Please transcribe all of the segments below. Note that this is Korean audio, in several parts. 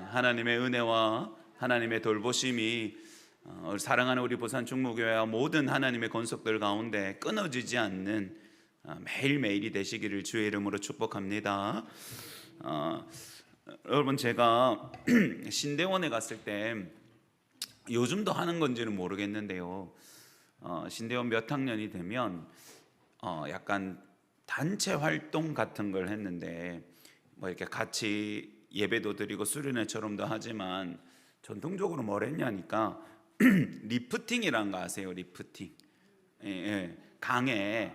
하나님의 은혜와 하나님의 돌보심이 사랑하는 우리 부산 충무교회와 모든 하나님의 권속들 가운데 끊어지지 않는 매일매일이 되시기를 주의 이름으로 축복합니다. 여러분, 제가 신대원에 갔을 때 요즘도 하는 건지는 모르겠는데요, 신대원 몇 학년이 되면 약간 단체 활동 같은 걸 했는데, 뭐 이렇게 같이 예배도 드리고 수련회처럼도 하지만 전통적으로 뭘 했냐니까 리프팅이라는 거 아세요? 리프팅. 강에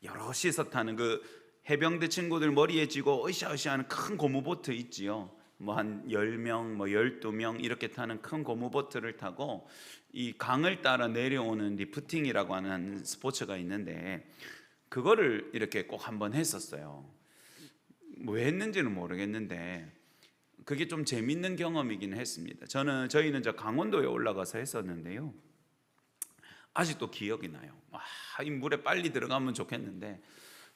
여럿이서 타는 그 해병대 친구들 머리에 쥐고 으쌰으쌰 하는 큰 고무보트 있지요. 뭐 한 10명, 뭐 12명 이렇게 타는 큰 고무보트를 타고 이 강을 따라 내려오는 리프팅이라고 하는 스포츠가 있는데, 그거를 이렇게 꼭 한번 했었어요. 왜 했는지는 모르겠는데 그게 좀 재밌는 경험이긴 했습니다. 저희는 저 강원도에 올라가서 했었는데요, 아직도 기억이 나요. 이 물에 빨리 들어가면 좋겠는데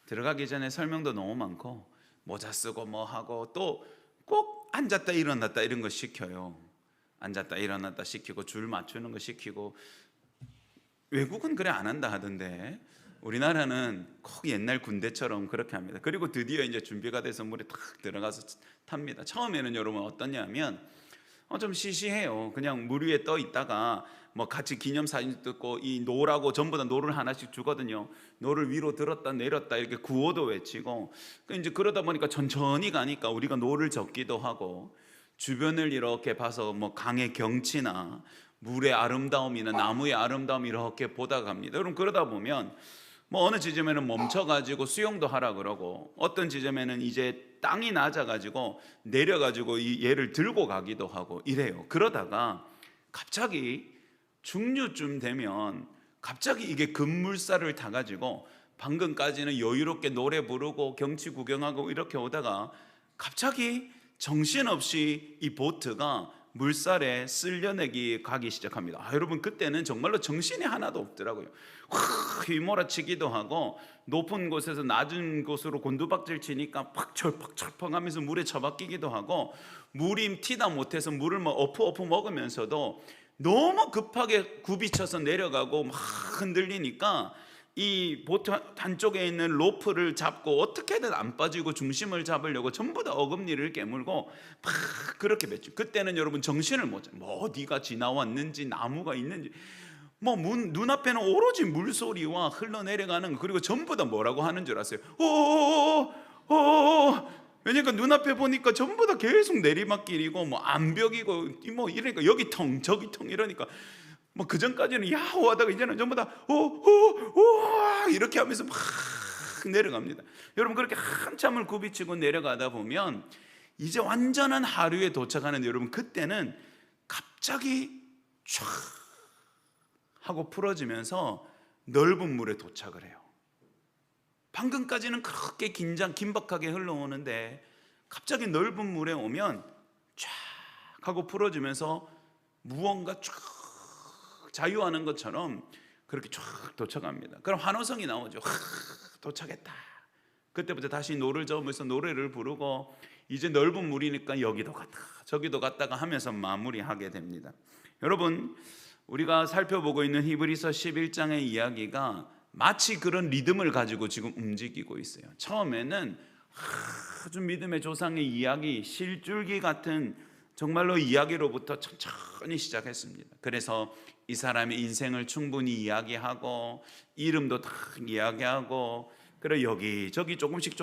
들어가기 전에 설명도 너무 많고 모자 쓰고 뭐 하고 또 꼭 앉았다 일어났다 이런 거 시켜요. 앉았다 일어났다 시키고 줄 맞추는 거 시키고. 외국은 그래 안 한다 하던데 우리나라는 꼭 옛날 군대처럼 그렇게 합니다. 그리고 드디어 이제 준비가 돼서 물에 탁 들어가서 탑니다. 처음에는 여러분 어떠냐면 좀 시시해요. 그냥 물 위에 떠 있다가 뭐 같이 기념사진 찍고 이 노라고 전부 다 노를 하나씩 주거든요. 노를 위로 들었다 내렸다 이렇게 구호도 외치고. 이제 그러다 보니까 천천히 가니까 우리가 노를 적기도 하고 주변을 이렇게 봐서 뭐 강의 경치나 물의 아름다움이나 나무의 아름다움 이렇게 보다 갑니다. 여러분, 그러다 보면 뭐 어느 지점에는 멈춰가지고 수영도 하라 그러고, 어떤 지점에는 이제 땅이 낮아가지고 내려가지고 이 얘를 들고 가기도 하고 이래요. 그러다가 갑자기 중류쯤 되면 갑자기 이게 급물살을 타가지고 방금까지는 여유롭게 노래 부르고 경치 구경하고 이렇게 오다가 갑자기 정신없이 이 보트가 물살에 쓸려내기 가기 시작합니다. 여러분, 그때는 정말로 정신이 하나도 없더라고요. 휘몰아치기도 하고 높은 곳에서 낮은 곳으로 곤두박질 치니까 팍철팍철팍 하면서 물에 처박히기도 하고, 물이 티다 못해서 물을 뭐 어프 먹으면서도 너무 급하게 굽이쳐서 내려가고 막 흔들리니까 이 보트 한쪽에 있는 로프를 잡고 어떻게든 안 빠지고 중심을 잡으려고 전부 다 어금니를 깨물고 막 그렇게 뱉죠. 그때는 여러분 정신을 못 차려. 뭐 어디가 지나왔는지 나무가 있는지 뭐 눈앞에는 오로지 물소리와 흘러내려가는 거, 그리고 전부 다 뭐라고 하는 줄 아세요? 왜냐니까 눈앞에 보니까 전부 다 계속 내리막길이고 뭐 암벽이고 뭐 이러니까 여기 통 저기 통 이러니까 뭐 그전까지는 야호 하다가 이제는 전부 다 오 이렇게 하면서 막 내려갑니다. 여러분, 그렇게 한참을 굽이치고 내려가다 보면 이제 완전한 하류에 도착하는데, 여러분 그때는 갑자기 촤 하고 풀어지면서 넓은 물에 도착을 해요. 방금까지는 그렇게 긴박하게 흘러오는데 갑자기 넓은 물에 오면 촤 하고 풀어지면서 무언가 촤 자유하는 것처럼 그렇게 쫙 도착합니다. 그럼 환호성이 나오죠. 도착했다. 그때부터 다시 노를 저으면서 노래를 부르고 이제 넓은 물이니까 여기도 갔다 저기도 갔다가 하면서 마무리하게 됩니다. 여러분, 우리가 살펴보고 있는 히브리서 11장의 이야기가 마치 그런 리듬을 가지고 지금 움직이고 있어요. 처음에는 아주 믿음의 조상의 이야기, 실줄기 같은 정말로 이야기로부터 천천히 시작했습니다. 그래서 이 사람의 인생을 충분히 이야기하고 이름도 다 이야기하고, 그리고 여기저기 조금씩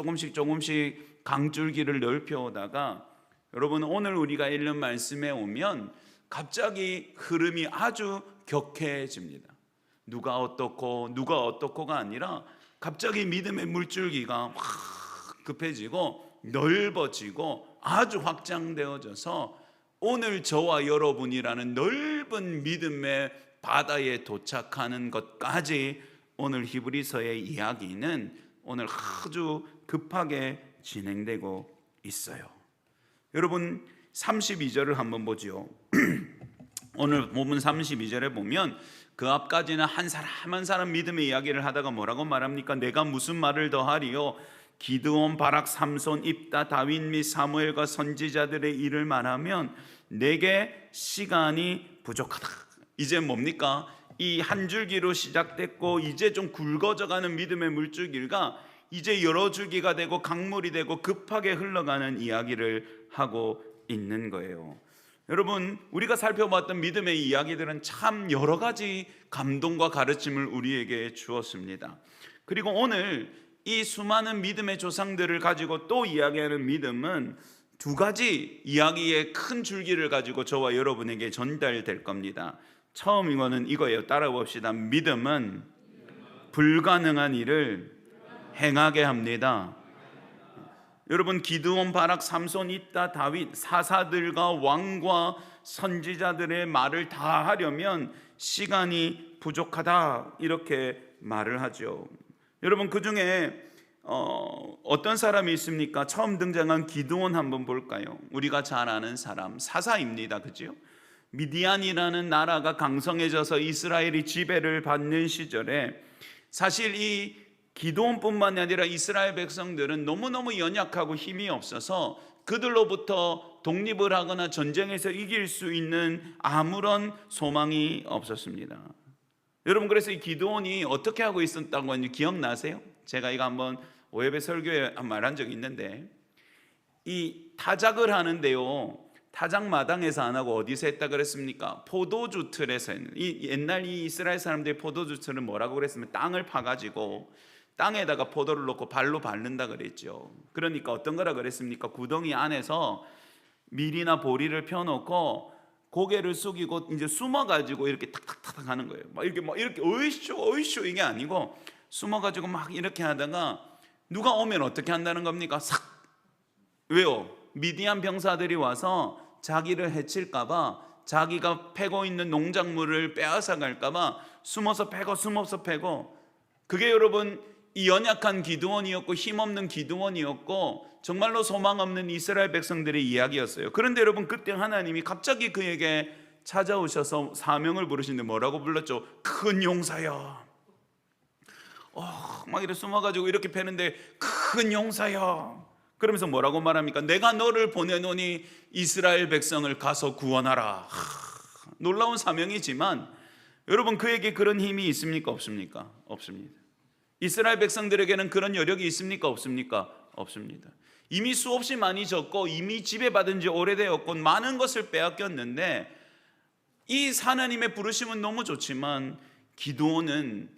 강줄기를 넓혀오다가, 여러분 오늘 우리가 읽는 말씀에 오면 갑자기 흐름이 아주 격해집니다. 누가 어떻고가 아니라 갑자기 믿음의 물줄기가 확 급해지고 넓어지고 아주 확장되어져서 오늘 저와 여러분이라는 넓은 믿음의 바다에 도착하는 것까지 오늘 히브리서의 이야기는 오늘 아주 급하게 진행되고 있어요. 여러분, 32절을 한번 보죠. 오늘 본문 32절에 보면 그 앞까지는 한 사람 한 사람 믿음의 이야기를 하다가 뭐라고 말합니까? 내가 무슨 말을 더하리요? 기드온, 바락, 삼손, 입다, 다윗 및 사무엘과 선지자들의 일을 말하면 내게 시간이 부족하다. 이제 뭡니까? 이 한 줄기로 시작됐고 이제 좀 굵어져가는 믿음의 물줄기가 이제 여러 줄기가 되고 강물이 되고 급하게 흘러가는 이야기를 하고 있는 거예요. 여러분, 우리가 살펴봤던 믿음의 이야기들은 참 여러 가지 감동과 가르침을 우리에게 주었습니다. 그리고 오늘 이 수많은 믿음의 조상들을 가지고 또 이야기하는 믿음은 두 가지 이야기의 큰 줄기를 가지고 저와 여러분에게 전달될 겁니다. 처음 이거는 이거예요. 따라봅시다. 믿음은 불가능한 일을 행하게 합니다. 여러분, 기드온, 바락, 삼손, 입다, 다윗, 사사들과 왕과 선지자들의 말을 다 하려면 시간이 부족하다, 이렇게 말을 하죠. 여러분, 그 중에 어떤 사람이 있습니까? 처음 등장한 기드온 한번 볼까요? 우리가 잘 아는 사람, 사사입니다. 그죠? 미디안이라는 나라가 강성해져서 이스라엘이 지배를 받는 시절에 사실 이 기드온뿐만 아니라 이스라엘 백성들은 너무너무 연약하고 힘이 없어서 그들로부터 독립을 하거나 전쟁에서 이길 수 있는 아무런 소망이 없었습니다. 여러분, 그래서 이 기드온이 어떻게 하고 있었다고 하는지 기억나세요? 제가 이거 한번 오예배 설교에 말한 적이 있는데, 이 타작을 하는데요, 타작 마당에서 안 하고 어디서 했다 그랬습니까? 포도주 틀에서 했는. 옛날 이 이스라엘 사람들이 포도주 틀은 뭐라고 그랬으면 땅을 파가지고 땅에다가 포도를 넣고 발로 밟는다 그랬죠. 그러니까 어떤 거라 그랬습니까? 구덩이 안에서 밀이나 보리를 펴놓고 고개를 숙이고 이제 숨어가지고 이렇게 탁탁탁 하는 거예요. 막 이렇게 어이쇼 이게 아니고 숨어가지고 막 이렇게 하다가 누가 오면 어떻게 한다는 겁니까? 싹. 왜요? 미디안 병사들이 와서 자기를 해칠까봐, 자기가 패고 있는 농작물을 빼앗아 갈까봐 숨어서 패고. 그게 여러분 이 연약한 기드온이었고 힘없는 기드온이었고 정말로 소망 없는 이스라엘 백성들의 이야기였어요. 그런데 여러분, 그때 하나님이 갑자기 그에게 찾아오셔서 사명을 부르시는데 뭐라고 불렀죠? 큰 용사여. 막 이렇게 숨어가지고 이렇게 패는데 큰 용사여. 그러면서 뭐라고 말합니까? 내가 너를 보내노니 이스라엘 백성을 가서 구원하라. 놀라운 사명이지만 여러분, 그에게 그런 힘이 있습니까? 없습니까? 없습니다. 이스라엘 백성들에게는 그런 여력이 있습니까? 없습니까? 없습니다. 이미 수없이 많이 졌고 이미 지배받은 지 오래되었고 많은 것을 빼앗겼는데 이 하나님의 부르심은 너무 좋지만 기드온은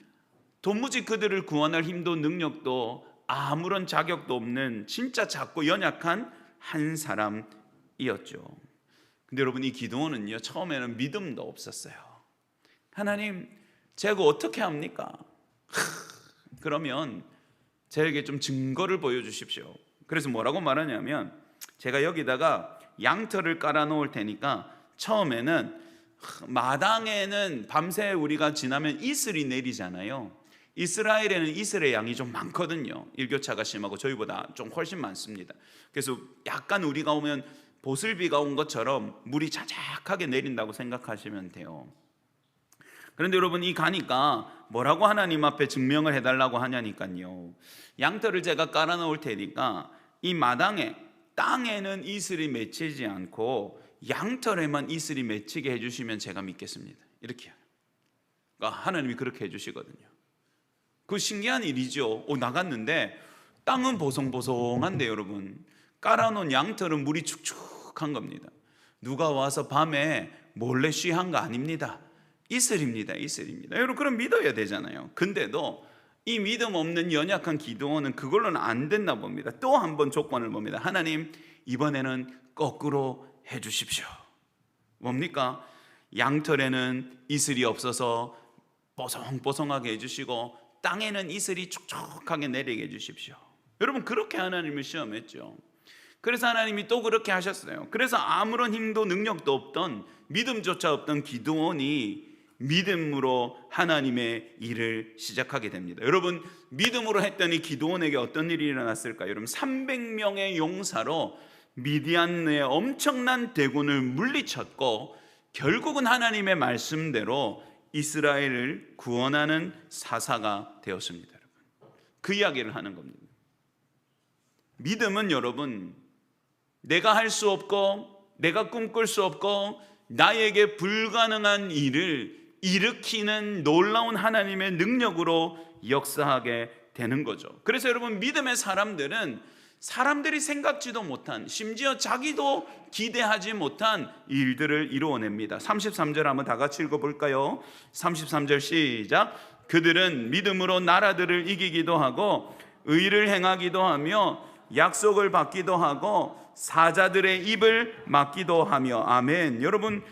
도무지 그들을 구원할 힘도 능력도 아무런 자격도 없는 진짜 작고 연약한 한 사람이었죠. 근데 여러분, 이 기드온은요, 처음에는 믿음도 없었어요. 하나님, 제가 어떻게 합니까? 그러면 저에게 좀 증거를 보여주십시오. 그래서 뭐라고 말하냐면, 제가 여기다가 양털을 깔아 놓을 테니까 처음에는 마당에는 밤새 우리가 지나면 이슬이 내리잖아요. 이스라엘에는 이슬의 양이 좀 많거든요. 일교차가 심하고 저희보다 좀 훨씬 많습니다. 그래서 약간 우리가 오면 보슬비가 온 것처럼 물이 자작하게 내린다고 생각하시면 돼요. 그런데 여러분, 이 가니까 뭐라고 하나님 앞에 증명을 해달라고 하냐니까요, 양털을 제가 깔아 놓을 테니까 이 마당에 땅에는 이슬이 맺히지 않고 양털에만 이슬이 맺히게 해주시면 제가 믿겠습니다. 이렇게요. 그러니까 하나님이 그렇게 해주시거든요. 그 신기한 일이죠. 나갔는데 땅은 보송보송한데 여러분, 깔아놓은 양털은 물이 축축한 겁니다. 누가 와서 밤에 몰래 쉬한 거 아닙니다. 이슬입니다. 여러분, 그럼 믿어야 되잖아요. 근데도 이 믿음 없는 연약한 기드온은 그걸로는 안 됐나 봅니다. 또 한 번 조건을 봅니다. 하나님, 이번에는 거꾸로 해주십시오. 뭡니까? 양털에는 이슬이 없어서 뽀송뽀송하게 해주시고 땅에는 이슬이 촉촉하게 내리게 해주십시오. 여러분, 그렇게 하나님을 시험했죠. 그래서 하나님이 또 그렇게 하셨어요. 그래서 아무런 힘도 능력도 없던, 믿음조차 없던 기드온이 믿음으로 하나님의 일을 시작하게 됩니다. 여러분, 믿음으로 했더니 기드온에게 어떤 일이 일어났을까요? 여러분, 300명의 용사로 미디안의 엄청난 대군을 물리쳤고 결국은 하나님의 말씀대로 이스라엘을 구원하는 사사가 되었습니다. 여러분, 그 이야기를 하는 겁니다. 믿음은 여러분, 내가 할 수 없고 내가 꿈꿀 수 없고 나에게 불가능한 일을 일으키는 놀라운 하나님의 능력으로 역사하게 되는 거죠. 그래서 여러분, 믿음의 사람들은 사람들이 생각지도 못한, 심지어 자기도 기대하지 못한 일들을 이루어냅니다. 33절 한번 다 같이 읽어볼까요? 33절 시작. 그들은 믿음으로 나라들을 이기기도 하고 의를 행하기도 하며 약속을 받기도 하고 사자들의 입을 막기도 하며. 아멘. 여러분,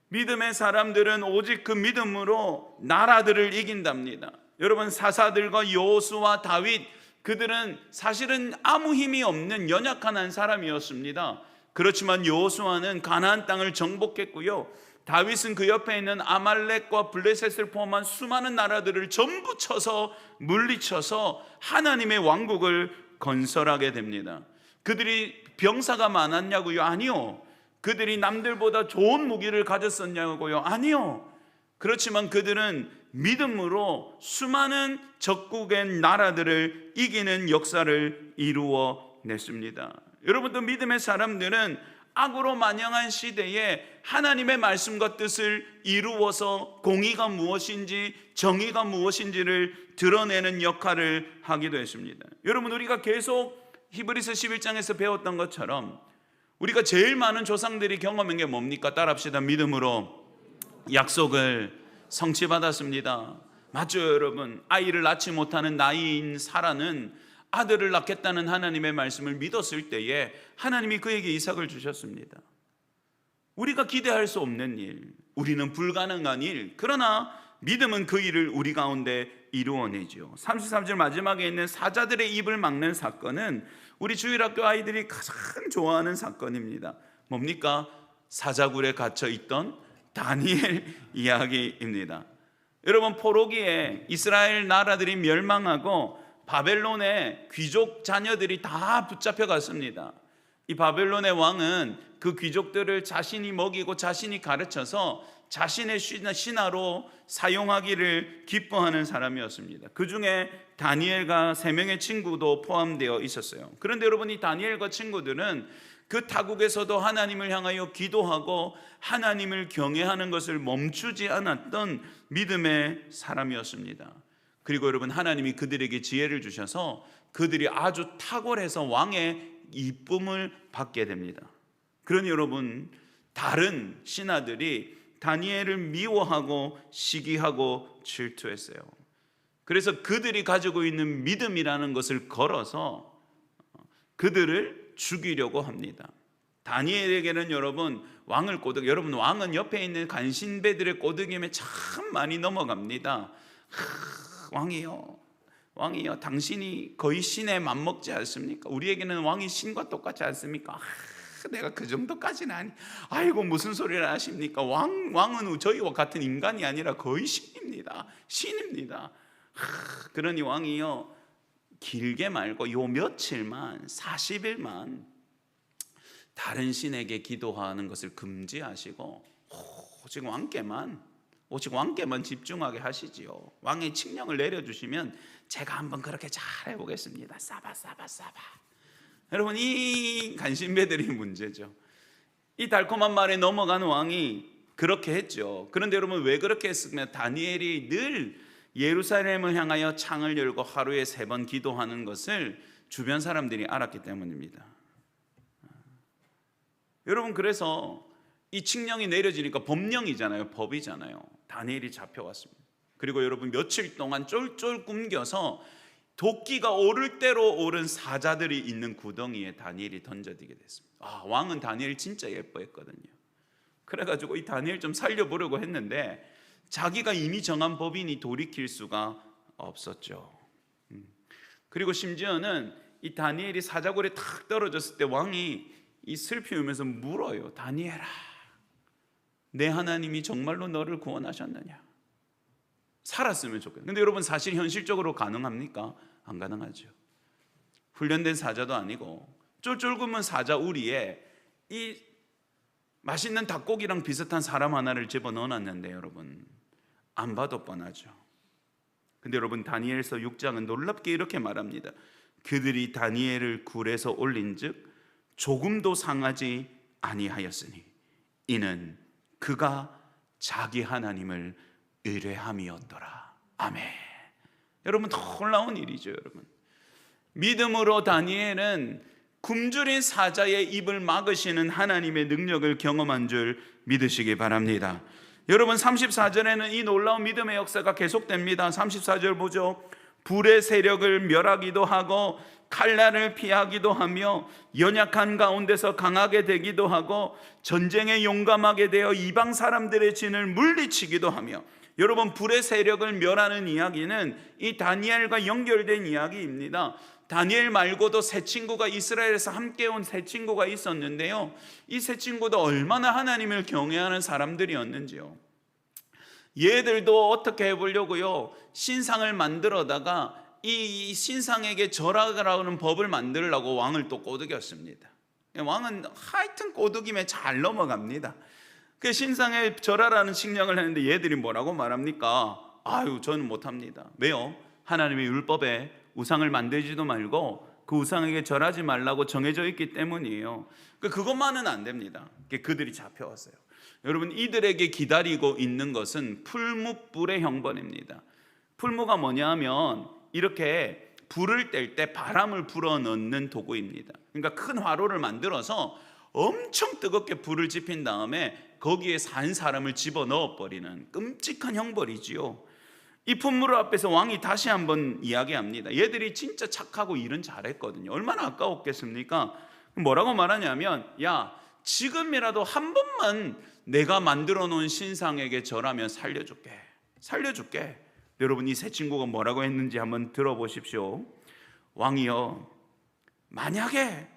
믿음의 사람들은 오직 그 믿음으로 나라들을 이긴답니다. 여러분, 사사들과 여호수아, 다윗, 그들은 사실은 아무 힘이 없는 연약한 한 사람이었습니다. 그렇지만 여호수아는 가나안 땅을 정복했고요, 다윗은 그 옆에 있는 아말렉과 블레셋을 포함한 수많은 나라들을 전부 쳐서 물리쳐서 하나님의 왕국을 건설하게 됩니다. 그들이 병사가 많았냐고요? 아니요. 그들이 남들보다 좋은 무기를 가졌었냐고요? 아니요. 그렇지만 그들은 믿음으로 수많은 적국의 나라들을 이기는 역사를 이루어냈습니다. 여러분도 믿음의 사람들은 악으로 만영한 시대에 하나님의 말씀과 뜻을 이루어서 공의가 무엇인지 정의가 무엇인지를 드러내는 역할을 하기도 했습니다. 여러분, 우리가 계속 히브리서 11장에서 배웠던 것처럼 우리가 제일 많은 조상들이 경험한 게 뭡니까? 따라합시다. 믿음으로 약속을 성취받았습니다. 맞죠, 여러분? 아이를 낳지 못하는 나이인 사라는 아들을 낳겠다는 하나님의 말씀을 믿었을 때에 하나님이 그에게 이삭을 주셨습니다. 우리가 기대할 수 없는 일, 우리는 불가능한 일, 그러나 믿음은 그 일을 우리 가운데 이루어내죠. 33절 마지막에 있는 사자들의 입을 막는 사건은 우리 주일학교 아이들이 가장 좋아하는 사건입니다. 뭡니까? 사자굴에 갇혀 있던 다니엘 이야기입니다. 여러분, 포로기에 이스라엘 나라들이 멸망하고 바벨론의 귀족 자녀들이 다 붙잡혀 갔습니다. 이 바벨론의 왕은 그 귀족들을 자신이 먹이고 자신이 가르쳐서 자신의 신하로 사용하기를 기뻐하는 사람이었습니다. 그 중에 다니엘과 3명의 친구도 포함되어 있었어요. 그런데 여러분, 이 다니엘과 친구들은 그 타국에서도 하나님을 향하여 기도하고 하나님을 경외하는 것을 멈추지 않았던 믿음의 사람이었습니다. 그리고 여러분, 하나님이 그들에게 지혜를 주셔서 그들이 아주 탁월해서 왕의 이쁨을 받게 됩니다. 그러니 여러분, 다른 신하들이 다니엘을 미워하고 시기하고 질투했어요. 그래서 그들이 가지고 있는 믿음이라는 것을 걸어서 그들을 죽이려고 합니다. 다니엘에게는 여러분, 왕을 여러분, 왕은 옆에 있는 간신배들의 꼬드김에 참 많이 넘어갑니다. 왕이요, 당신이 거의 신에 맞먹지 않습니까? 우리에게는 왕이 신과 똑같지 않습니까? 내가 그 정도까지는 아니. 아이고, 무슨 소리를 하십니까? 왕은 저희와 같은 인간이 아니라 거의 신입니다. 그러니 왕이요, 길게 말고 요 며칠만, 40일만 다른 신에게 기도하는 것을 금지하시고 오직 왕께만 집중하게 하시지요. 왕의 칙령을 내려주시면 제가 한번 그렇게 잘 해보겠습니다. 싸바. 여러분, 이 간신배들이 문제죠. 이 달콤한 말에 넘어간 왕이 그렇게 했죠. 그런데 여러분, 왜 그렇게 했으면 다니엘이 늘 예루살렘을 향하여 창을 열고 하루에 3번 기도하는 것을 주변 사람들이 알았기 때문입니다. 여러분, 그래서 이 칙령이 내려지니까 법령이잖아요. 법이잖아요. 다니엘이 잡혀왔습니다. 그리고 여러분, 며칠 동안 쫄쫄 굶겨서 도끼가 오를 대로 오른 사자들이 있는 구덩이에 다니엘이 던져지게 됐습니다. 왕은 다니엘 진짜 예뻐했거든요. 그래가지고 이 다니엘 좀 살려보려고 했는데 자기가 이미 정한 법이니 돌이킬 수가 없었죠. 그리고 심지어는 이 다니엘이 사자굴에 탁 떨어졌을 때 왕이 이 슬피 울면서 물어요. 다니엘아, 내 하나님이 정말로 너를 구원하셨느냐? 살았으면 좋겠다. 근데 여러분, 사실 현실적으로 가능합니까? 안 가능하죠. 훈련된 사자도 아니고 쫄쫄 굶은 사자 우리에 이 맛있는 닭고기랑 비슷한 사람 하나를 집어넣어놨는데 여러분, 안 봐도 뻔하죠. 근데 여러분, 다니엘서 6장은 놀랍게 이렇게 말합니다. 그들이 다니엘을 굴에서 올린즉 조금도 상하지 아니하였으니 이는 그가 자기 하나님을 의뢰함이었더라. 아멘. 여러분, 놀라운 일이죠. 여러분, 믿음으로 다니엘은 굶주린 사자의 입을 막으시는 하나님의 능력을 경험한 줄 믿으시기 바랍니다. 여러분, 34절에는 이 놀라운 믿음의 역사가 계속됩니다. 34절 보죠. 불의 세력을 멸하기도 하고 칼날을 피하기도 하며 연약한 가운데서 강하게 되기도 하고 전쟁에 용감하게 되어 이방 사람들의 진을 물리치기도 하며. 여러분, 불의 세력을 멸하는 이야기는 이 다니엘과 연결된 이야기입니다. 다니엘 말고도 세 친구가 이스라엘에서 함께 온 세 친구가 있었는데요, 이 세 친구도 얼마나 하나님을 경외하는 사람들이었는지요. 얘들도 어떻게 해보려고요, 신상을 만들어다가 이 신상에게 절하라는 법을 만들려고 왕을 또 꼬드겼습니다. 왕은 하여튼 꼬드김에 잘 넘어갑니다. 그 신상에 절하라는 칙령을 했는데 얘들이 뭐라고 말합니까? 아유, 저는 못합니다. 왜요? 하나님의 율법에 우상을 만들지도 말고 그 우상에게 절하지 말라고 정해져 있기 때문이에요. 그것만은 안 됩니다. 그들이 잡혀왔어요. 여러분, 이들에게 기다리고 있는 것은 풀무불의 형벌입니다. 풀무가 뭐냐 하면 이렇게 불을 뗄 때 바람을 불어넣는 도구입니다. 그러니까 큰 화로를 만들어서 엄청 뜨겁게 불을 지핀 다음에 거기에 산 사람을 집어넣어 버리는 끔찍한 형벌이지요. 이 풍물 앞에서 왕이 다시 한번 이야기합니다. 얘들이 진짜 착하고 일은 잘했거든요. 얼마나 아까웠겠습니까? 뭐라고 말하냐면, 야, 지금이라도 한 번만 내가 만들어 놓은 신상에게 절하면 살려줄게. 여러분, 이 세 친구가 뭐라고 했는지 한번 들어보십시오. 왕이여, 만약에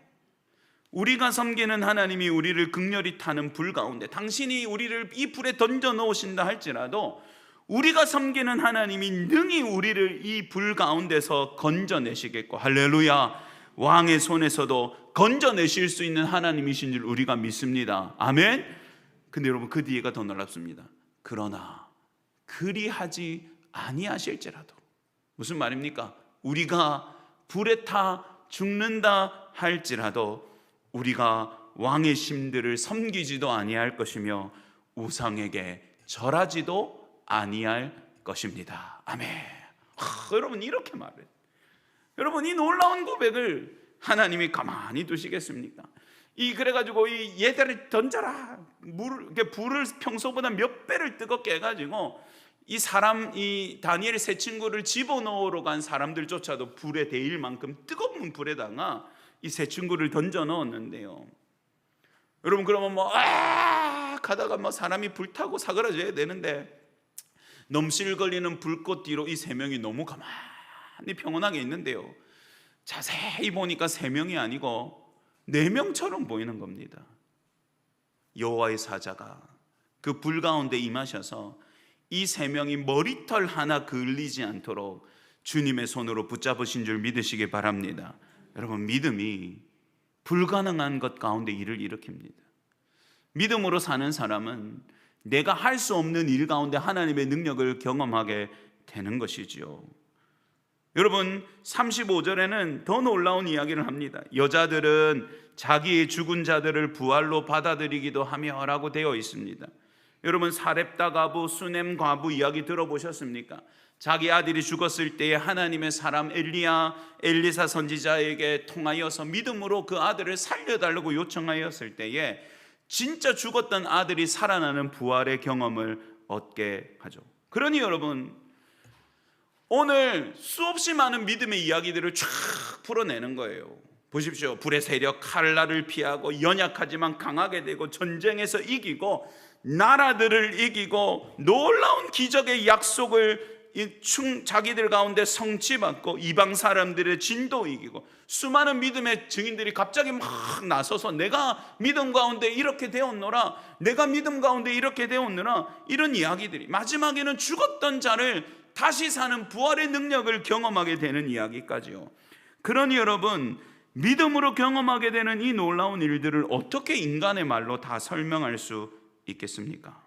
우리가 섬기는 하나님이 우리를 극렬히 타는 불 가운데 당신이 우리를 이 불에 던져 놓으신다 할지라도 우리가 섬기는 하나님이 능히 우리를 이 불 가운데서 건져내시겠고, 할렐루야, 왕의 손에서도 건져내실 수 있는 하나님이신 줄 우리가 믿습니다. 아멘. 근데 여러분, 그 뒤에가 더 놀랍습니다. 그러나 그리하지 아니하실지라도. 무슨 말입니까? 우리가 불에 타 죽는다 할지라도 우리가 왕의 신들을 섬기지도 아니할 것이며 우상에게 절하지도 아니할 것입니다. 아멘. 여러분, 이렇게 말해요. 여러분, 이 놀라운 고백을 하나님이 가만히 두시겠습니까? 그래가지고 이 얘들을 던져라, 불을 평소보다 몇 배를 뜨겁게 해가지고 이 다니엘의 세 친구를 집어넣으러 간 사람들조차도 불에 데일 만큼 뜨거운 불에다가 이 세 친구를 던져 넣었는데요. 여러분, 그러면 가다가 사람이 불타고 사그라져야 되는데 넘실거리는 불꽃 뒤로 이 세 명이 너무 가만히 평온하게 있는데요, 자세히 보니까 세 명이 아니고 네 명처럼 보이는 겁니다. 여호와의 사자가 그 불 가운데 임하셔서 이 세 명이 머리털 하나 그을리지 않도록 주님의 손으로 붙잡으신 줄 믿으시기 바랍니다. 여러분, 믿음이 불가능한 것 가운데 일을 일으킵니다. 믿음으로 사는 사람은 내가 할 수 없는 일 가운데 하나님의 능력을 경험하게 되는 것이지요. 여러분, 35절에는 더 놀라운 이야기를 합니다. 여자들은 자기의 죽은 자들을 부활로 받아들이기도 하며 라고 되어 있습니다. 여러분, 사렙다 과부, 수넴 과부 이야기 들어보셨습니까? 자기 아들이 죽었을 때에 하나님의 사람 엘리사 선지자에게 통하여서 믿음으로 그 아들을 살려달라고 요청하였을 때에 진짜 죽었던 아들이 살아나는 부활의 경험을 얻게 하죠. 그러니 여러분, 오늘 수없이 많은 믿음의 이야기들을 쫙 풀어내는 거예요. 보십시오. 불의 세력, 칼날을 피하고 연약하지만 강하게 되고 전쟁에서 이기고 나라들을 이기고 놀라운 기적의 약속을 자기들 가운데 성취받고 이방 사람들의 진도 이기고 수많은 믿음의 증인들이 갑자기 막 나서서 내가 믿음 가운데 이렇게 되었노라, 내가 믿음 가운데 이렇게 되었노라, 이런 이야기들이 마지막에는 죽었던 자를 다시 사는 부활의 능력을 경험하게 되는 이야기까지요. 그러니 여러분, 믿음으로 경험하게 되는 이 놀라운 일들을 어떻게 인간의 말로 다 설명할 수 있겠습니까?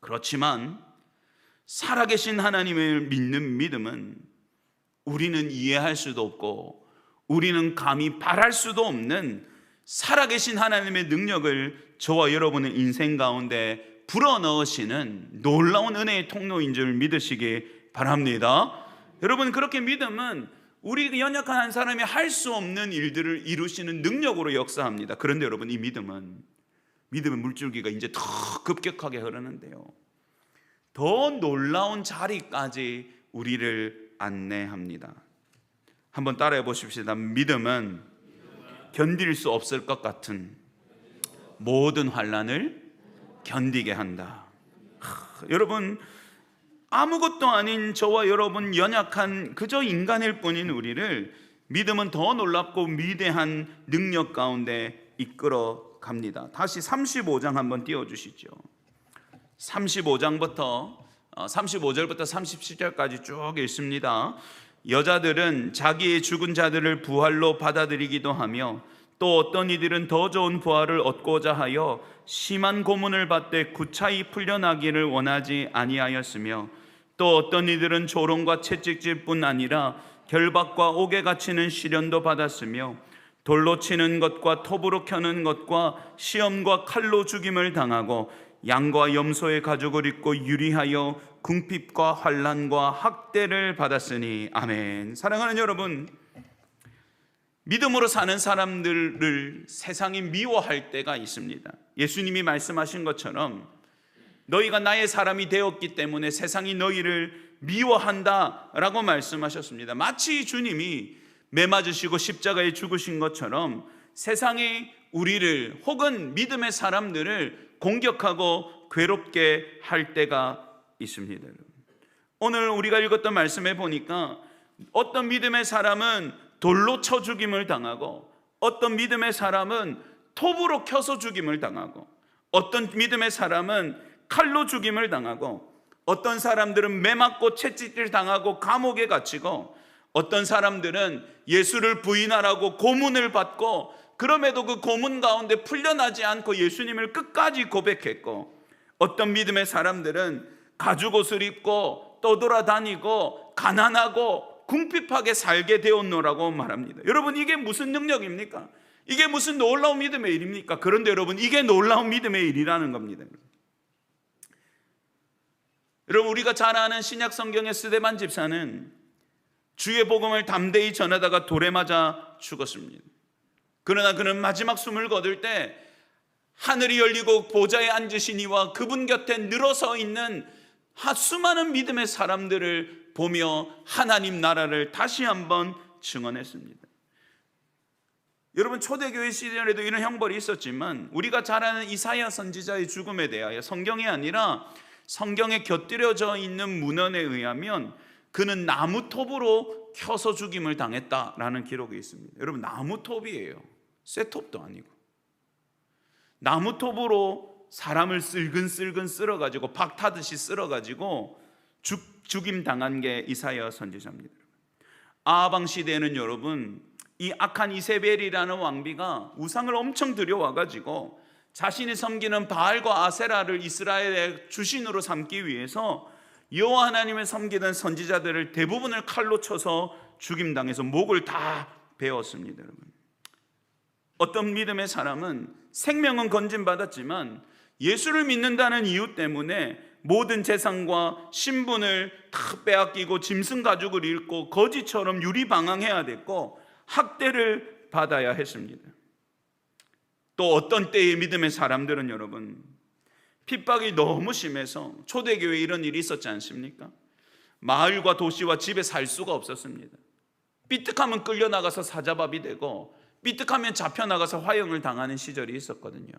그렇지만 살아계신 하나님을 믿는 믿음은 우리는 이해할 수도 없고 우리는 감히 바랄 수도 없는 살아계신 하나님의 능력을 저와 여러분의 인생 가운데 불어넣으시는 놀라운 은혜의 통로인 줄 믿으시기 바랍니다. 여러분, 그렇게 믿음은 우리 연약한 한 사람이 할 수 없는 일들을 이루시는 능력으로 역사합니다. 그런데 여러분, 이 믿음의 물줄기가 이제 더 급격하게 흐르는데요, 더 놀라운 자리까지 우리를 안내합니다. 한번 따라해 보십시다. 믿음은 견딜 수 없을 것 같은 모든 환난을 견디게 한다. 여러분, 아무것도 아닌 저와 여러분, 연약한 그저 인간일 뿐인 우리를 믿음은 더 놀랍고 위대한 능력 가운데 이끌어 갑니다. 다시 35장 한번 띄워주시죠. 35절부터 37절까지 쭉 읽습니다. 여자들은 자기의 죽은 자들을 부활로 받아들이기도 하며 또 어떤 이들은 더 좋은 부활을 얻고자 하여 심한 고문을 받되 구차히 풀려나기를 원하지 아니하였으며 또 어떤 이들은 조롱과 채찍질뿐 아니라 결박과 옥에 갇히는 시련도 받았으며 돌로 치는 것과 톱으로 켜는 것과 시험과 칼로 죽임을 당하고 양과 염소의 가죽을 입고 유리하여 궁핍과 환난과 학대를 받았으니. 아멘. 사랑하는 여러분, 믿음으로 사는 사람들을 세상이 미워할 때가 있습니다. 예수님이 말씀하신 것처럼 너희가 나의 사람이 되었기 때문에 세상이 너희를 미워한다라고 말씀하셨습니다. 마치 주님이 매 맞으시고 십자가에 죽으신 것처럼 세상이 우리를 혹은 믿음의 사람들을 공격하고 괴롭게 할 때가 있습니다. 오늘 우리가 읽었던 말씀에 보니까 어떤 믿음의 사람은 돌로 쳐 죽임을 당하고 어떤 믿음의 사람은 톱으로 켜서 죽임을 당하고 어떤 믿음의 사람은 칼로 죽임을 당하고 어떤 사람들은 매 맞고 채찍질 당하고 감옥에 갇히고 어떤 사람들은 예수를 부인하라고 고문을 받고 그럼에도 그 고문 가운데 풀려나지 않고 예수님을 끝까지 고백했고 어떤 믿음의 사람들은 가죽옷을 입고 떠돌아다니고 가난하고 궁핍하게 살게 되었노라고 말합니다. 여러분, 이게 무슨 능력입니까? 이게 무슨 놀라운 믿음의 일입니까? 그런데 여러분, 이게 놀라운 믿음의 일이라는 겁니다. 여러분, 우리가 잘 아는 신약 성경의 스데반 집사는 주의 복음을 담대히 전하다가 돌에 맞아 죽었습니다. 그러나 그는 마지막 숨을 거둘 때 하늘이 열리고 보좌에 앉으신 이와 그분 곁에 늘어서 있는 수많은 믿음의 사람들을 보며 하나님 나라를 다시 한번 증언했습니다. 여러분, 초대교회 시절에도 이런 형벌이 있었지만 우리가 잘 아는 이사야 선지자의 죽음에 대하여 성경이 아니라 성경에 곁들여져 있는 문헌에 의하면 그는 나무톱으로 켜서 죽임을 당했다라는 기록이 있습니다. 여러분, 나무톱이에요. 쇠톱도 아니고 나무톱으로 사람을 쓸근쓸근 쓸어가지고 박타듯이 쓸어가지고 죽임 당한 게 이사야 선지자입니다. 아하방 시대에는 여러분, 이 악한 이세벨이라는 왕비가 우상을 엄청 들여와가지고 자신이 섬기는 바알과 아세라를 이스라엘의 주신으로 삼기 위해서 여호와 하나님을 섬기던 선지자들을 대부분을 칼로 쳐서 죽임당해서 목을 다 베었습니다. 여러분, 어떤 믿음의 사람은 생명은 건진받았지만 예수를 믿는다는 이유 때문에 모든 재산과 신분을 다 빼앗기고 짐승 가죽을 입고 거지처럼 유리방황해야 됐고 학대를 받아야 했습니다. 또 어떤 때의 믿음의 사람들은 여러분, 핍박이 너무 심해서 초대교회에 이런 일이 있었지 않습니까? 마을과 도시와 집에 살 수가 없었습니다. 삐뜩하면 끌려나가서 사자밥이 되고 삐뜩하면 잡혀나가서 화형을 당하는 시절이 있었거든요.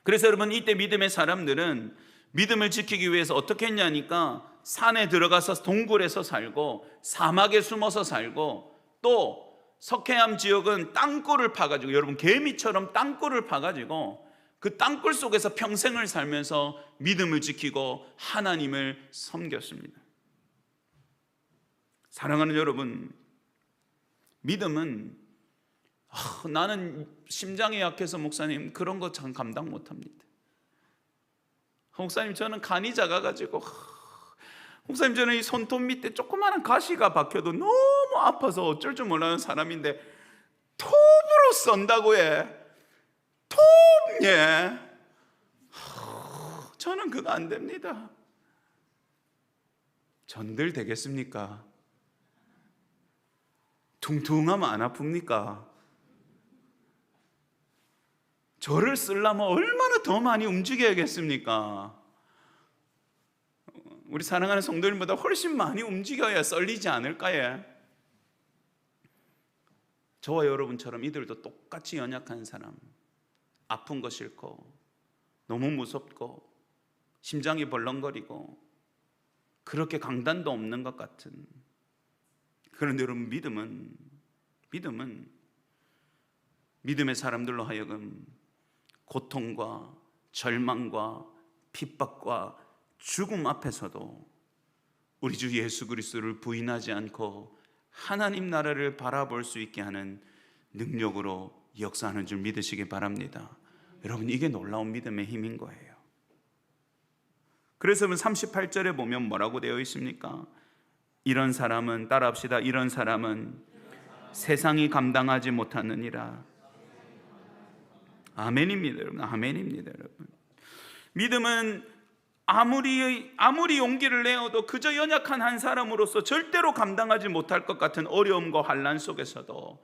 그래서 여러분, 이때 믿음의 사람들은 믿음을 지키기 위해서 어떻게 했냐니까 산에 들어가서 동굴에서 살고 사막에 숨어서 살고 또 석회암 지역은 땅굴을 파가지고, 여러분 개미처럼 땅굴을 파가지고 그 땅굴 속에서 평생을 살면서 믿음을 지키고 하나님을 섬겼습니다. 사랑하는 여러분, 믿음은 나는 심장이 약해서 목사님 그런 거 참 감당 못합니다. 목사님 저는 간이 작아가지고 목사님, 저는 이 손톱 밑에 조그마한 가시가 박혀도 너무 아파서 어쩔 줄 몰라는 사람인데 톱으로 썬다고 해. 톱, 예. 저는 그거 안 됩니다. 전들 되겠습니까? 퉁퉁하면 안 아픕니까? 저를 쓰려면 얼마나 더 많이 움직여야겠습니까? 우리 사랑하는 성도님보다 훨씬 많이 움직여야 썰리지 않을까요? 저와 여러분처럼 이들도 똑같이 연약한 사람, 아픈 거 싫고 너무 무섭고 심장이 벌렁거리고 그렇게 강단도 없는 것 같은, 그런데 여러분, 믿음의 사람들로 하여금 고통과 절망과 핍박과 죽음 앞에서도 우리 주 예수 그리스도를 부인하지 않고 하나님 나라를 바라볼 수 있게 하는 능력으로 역사하는 줄 믿으시기 바랍니다. 여러분, 이게 놀라운 믿음의 힘인 거예요. 그래서 38절에 보면 뭐라고 되어 있습니까? 이런 사람은, 따라합시다, 이런 사람은 세상이 감당하지 못하느니라. 아멘입니다, 여러분. 아멘입니다, 여러분. 믿음은 아무리 용기를 내어도 그저 연약한 한 사람으로서 절대로 감당하지 못할 것 같은 어려움과 환난 속에서도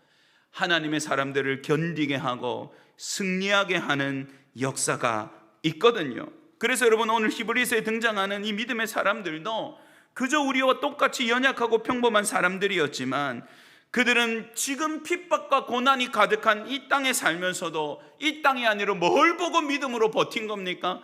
하나님의 사람들을 견디게 하고 승리하게 하는 역사가 있거든요. 그래서 여러분, 오늘 히브리서에 등장하는 이 믿음의 사람들도 그저 우리와 똑같이 연약하고 평범한 사람들이었지만 그들은 지금 핍박과 고난이 가득한 이 땅에 살면서도 이 땅이 아니라 뭘 보고 믿음으로 버틴 겁니까?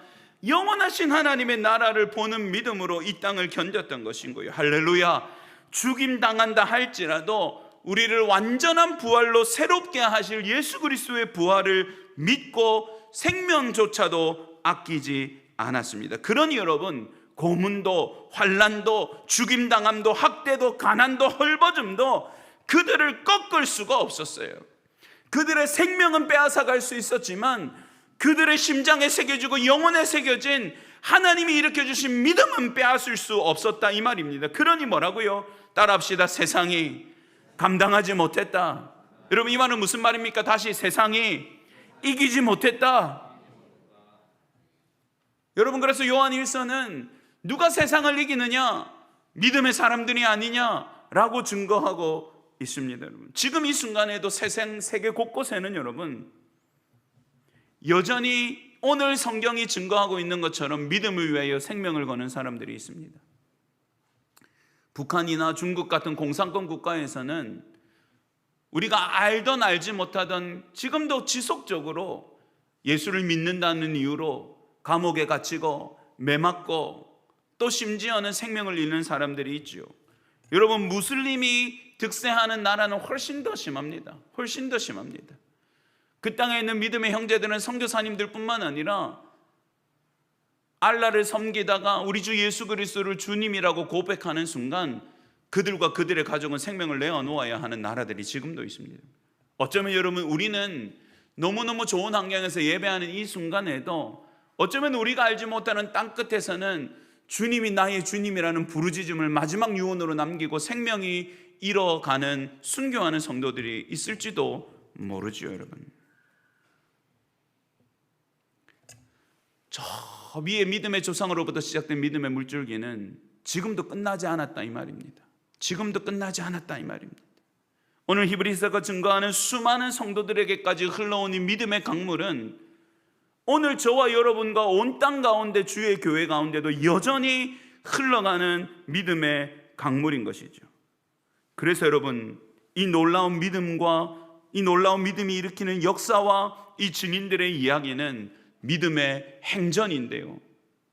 영원하신 하나님의 나라를 보는 믿음으로 이 땅을 견뎠던 것인 거예요. 할렐루야. 죽임 당한다 할지라도 우리를 완전한 부활로 새롭게 하실 예수 그리스도의 부활을 믿고 생명조차도 아끼지 않았습니다. 그러니 여러분, 고문도 환난도 죽임 당함도 학대도 가난도 헐벗음도 그들을 꺾을 수가 없었어요. 그들의 생명은 빼앗아갈 수 있었지만 그들의 심장에 새겨지고 영혼에 새겨진 하나님이 일으켜주신 믿음은 빼앗을 수 없었다, 이 말입니다. 그러니 뭐라고요? 따라합시다. 세상이 감당하지 못했다. 여러분, 이 말은 무슨 말입니까? 다시, 세상이 이기지 못했다. 여러분, 그래서 요한 1서는 누가 세상을 이기느냐? 믿음의 사람들이 아니냐라고 증거하고 있습니다. 여러분, 지금 이 순간에도 세계 곳곳에는 여러분 여전히 오늘 성경이 증거하고 있는 것처럼 믿음을 위하여 생명을 거는 사람들이 있습니다. 북한이나 중국 같은 공산권 국가에서는 우리가 알던 알지 못하던 지금도 지속적으로 예수를 믿는다는 이유로 감옥에 갇히고 매맞고 또 심지어는 생명을 잃는 사람들이 있죠. 여러분, 무슬림이 득세하는 나라는 훨씬 더 심합니다. 훨씬 더 심합니다. 그 땅에 있는 믿음의 형제들은 선교사님들 뿐만 아니라 알라를 섬기다가 우리 주 예수 그리스도를 주님이라고 고백하는 순간 그들과 그들의 가족은 생명을 내어놓아야 하는 나라들이 지금도 있습니다. 어쩌면 여러분, 우리는 너무너무 좋은 환경에서 예배하는 이 순간에도 어쩌면 우리가 알지 못하는 땅끝에서는 주님이 나의 주님이라는 부르짖음을 마지막 유언으로 남기고 생명이 잃어가는 순교하는 성도들이 있을지도 모르죠. 여러분, 저 위에 믿음의 조상으로부터 시작된 믿음의 물줄기는 지금도 끝나지 않았다, 이 말입니다. 지금도 끝나지 않았다, 이 말입니다. 오늘 히브리서가 증거하는 수많은 성도들에게까지 흘러온 이 믿음의 강물은 오늘 저와 여러분과 온 땅 가운데 주의 교회 가운데도 여전히 흘러가는 믿음의 강물인 것이죠. 그래서 여러분, 이 놀라운 믿음과 이 놀라운 믿음이 일으키는 역사와 이 증인들의 이야기는 믿음의 행전인데요,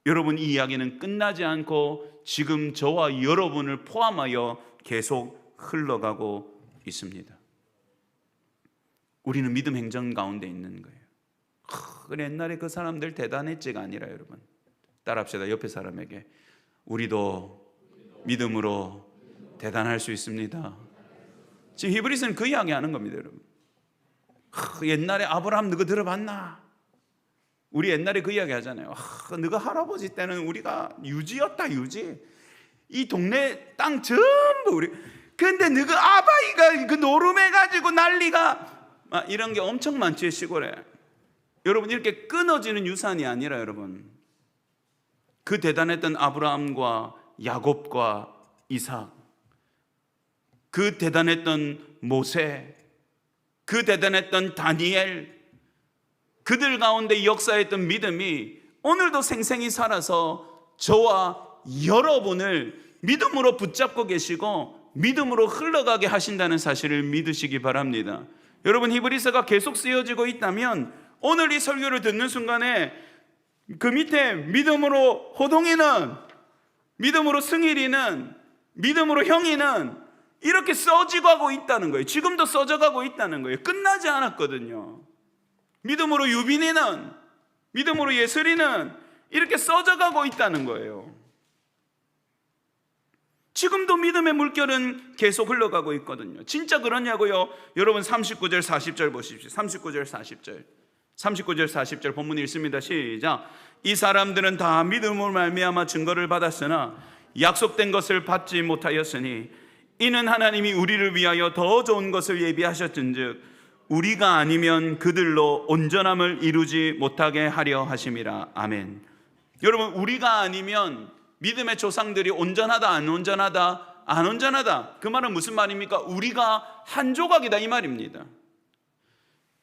여러분, 이 이야기는 끝나지 않고 지금 저와 여러분을 포함하여 계속 흘러가고 있습니다. 우리는 믿음 행전 가운데 있는 거예요. 그래, 옛날에 그 사람들 대단했지가 아니라 여러분, 따라합시다. 옆에 사람에게, 우리도 믿음으로 대단할 수 있습니다. 지금 히브리서는 그 이야기 하는 겁니다, 여러분. 옛날에 아브라함 너가 들어봤나? 우리 옛날에 그 이야기 하잖아요. 너가 할아버지 때는 우리가 유지였다, 유지. 이 동네 땅 전부 우리. 근데 너그 아바이가 그 노름해가지고 난리가 이런 게 엄청 많지 시골에. 여러분 이렇게 끊어지는 유산이 아니라 여러분 그 대단했던 아브라함과 야곱과 이삭, 그 대단했던 모세, 그 대단했던 다니엘, 그들 가운데 역사했던 믿음이 오늘도 생생히 살아서 저와 여러분을 믿음으로 붙잡고 계시고 믿음으로 흘러가게 하신다는 사실을 믿으시기 바랍니다. 여러분 히브리서가 계속 쓰여지고 있다면 오늘 이 설교를 듣는 순간에 그 밑에 믿음으로 호동이는, 믿음으로 승일이는, 믿음으로 형이는 이렇게 써지고 있다는 거예요. 지금도 써져가고 있다는 거예요. 끝나지 않았거든요. 믿음으로 유빈이는, 믿음으로 예슬이는 이렇게 써져가고 있다는 거예요. 지금도 믿음의 물결은 계속 흘러가고 있거든요. 진짜 그러냐고요? 여러분 39절 40절 보십시오. 39절 40절 39절 40절 본문 읽습니다. 시작. 이 사람들은 다 믿음으로 말미암아 증거를 받았으나 약속된 것을 받지 못하였으니 이는 하나님이 우리를 위하여 더 좋은 것을 예비하셨은즉 우리가 아니면 그들로 온전함을 이루지 못하게 하려 하심이라. 아멘. 여러분 우리가 아니면 믿음의 조상들이 온전하다 안 온전하다? 안 온전하다. 그 말은 무슨 말입니까? 우리가 한 조각이다 이 말입니다.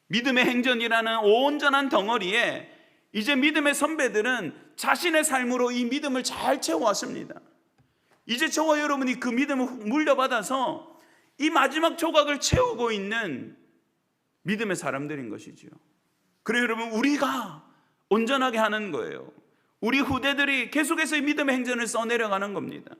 믿음의 행전이라는 온전한 덩어리에 이제 믿음의 선배들은 자신의 삶으로 이 믿음을 잘 채워왔습니다. 이제 저와 여러분이 그 믿음을 물려받아서 이 마지막 조각을 채우고 있는 믿음의 사람들인 것이죠. 그래요 여러분 우리가 온전하게 하는 거예요. 우리 후대들이 계속해서 이 믿음의 행전을 써내려가는 겁니다.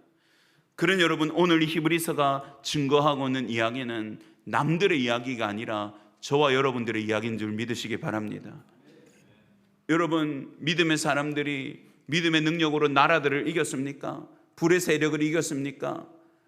그런 여러분 오늘 이 히브리서가 증거하고 있는 이야기는 남들의 이야기가 아니라 저와 여러분들의 이야기인 줄 믿으시기 바랍니다. 여러분 믿음의 사람들이 믿음의 능력으로 나라들을 이겼습니까? 불의 세력을 이겼습니까?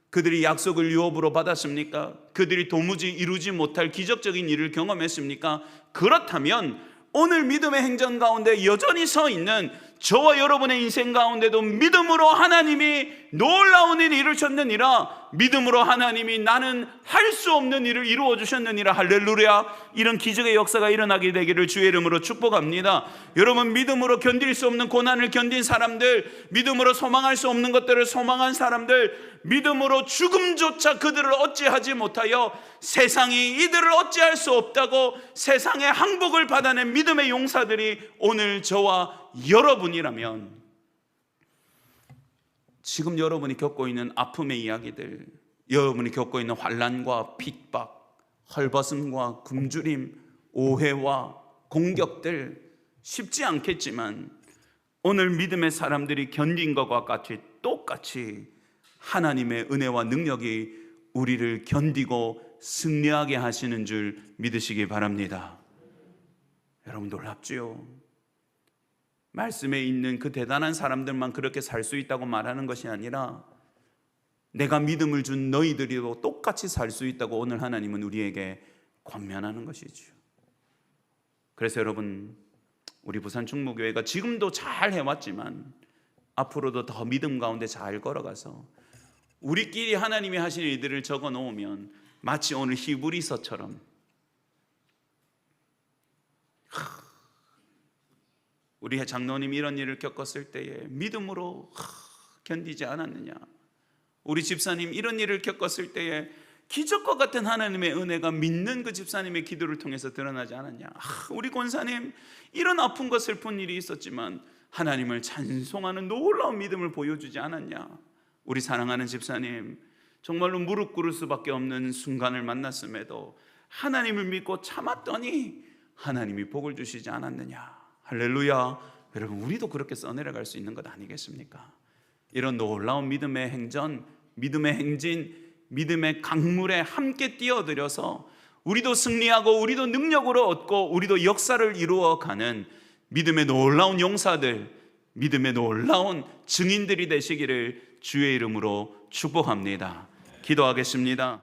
그들이 약속을 유업으로 받았습니까? 그들이 도무지 이루지 못할 기적적인 일을 경험했습니까? 그렇다면 오늘 믿음의 행전 가운데 여전히 서 있는 저와 여러분의 인생 가운데도 믿음으로 하나님이 놀라운 일을 이루셨느니라, 믿음으로 하나님이 나는 할 수 없는 일을 이루어 주셨느니라. 할렐루야. 이런 기적의 역사가 일어나게 되기를 주의 이름으로 축복합니다. 여러분 믿음으로 견딜 수 없는 고난을 견딘 사람들, 믿음으로 소망할 수 없는 것들을 소망한 사람들, 믿음으로 죽음조차 그들을 어찌하지 못하여 세상이 이들을 어찌할 수 없다고 세상의 항복을 받아낸 믿음의 용사들이 오늘 저와 여러분이라면 지금 여러분이 겪고 있는 아픔의 이야기들, 여러분이 겪고 있는 환난과 핍박, 헐벗음과 굶주림, 오해와 공격들 쉽지 않겠지만 오늘 믿음의 사람들이 견딘 것과 같이 똑같이 하나님의 은혜와 능력이 우리를 견디고 승리하게 하시는 줄 믿으시기 바랍니다. 여러분 놀랍지요? 말씀에 있는 그 대단한 사람들만 그렇게 살 수 있다고 말하는 것이 아니라 내가 믿음을 준 너희들이도 똑같이 살 수 있다고 오늘 하나님은 우리에게 권면하는 것이죠. 그래서 여러분 우리 부산 충무교회가 지금도 잘 해왔지만 앞으로도 더 믿음 가운데 잘 걸어가서 우리끼리 하나님이 하신 일들을 적어 놓으면 마치 오늘 히브리서처럼 우리 장로님이 이런 일을 겪었을 때에 믿음으로 견디지 않았느냐, 우리 집사님 이런 일을 겪었을 때에 기적과 같은 하나님의 은혜가 믿는 그 집사님의 기도를 통해서 드러나지 않았냐, 우리 권사님 이런 아픔과 슬픈 일이 있었지만 하나님을 찬송하는 놀라운 믿음을 보여주지 않았냐, 우리 사랑하는 집사님 정말로 무릎 꿇을 수밖에 없는 순간을 만났음에도 하나님을 믿고 참았더니 하나님이 복을 주시지 않았느냐. 할렐루야. 여러분 우리도 그렇게 써내려갈 수 있는 것 아니겠습니까? 이런 놀라운 믿음의 행전, 믿음의 행진, 믿음의 강물에 함께 뛰어들여서 우리도 승리하고 우리도 능력으로 얻고 우리도 역사를 이루어가는 믿음의 놀라운 용사들, 믿음의 놀라운 증인들이 되시기를 주의 이름으로 축복합니다. 기도하겠습니다.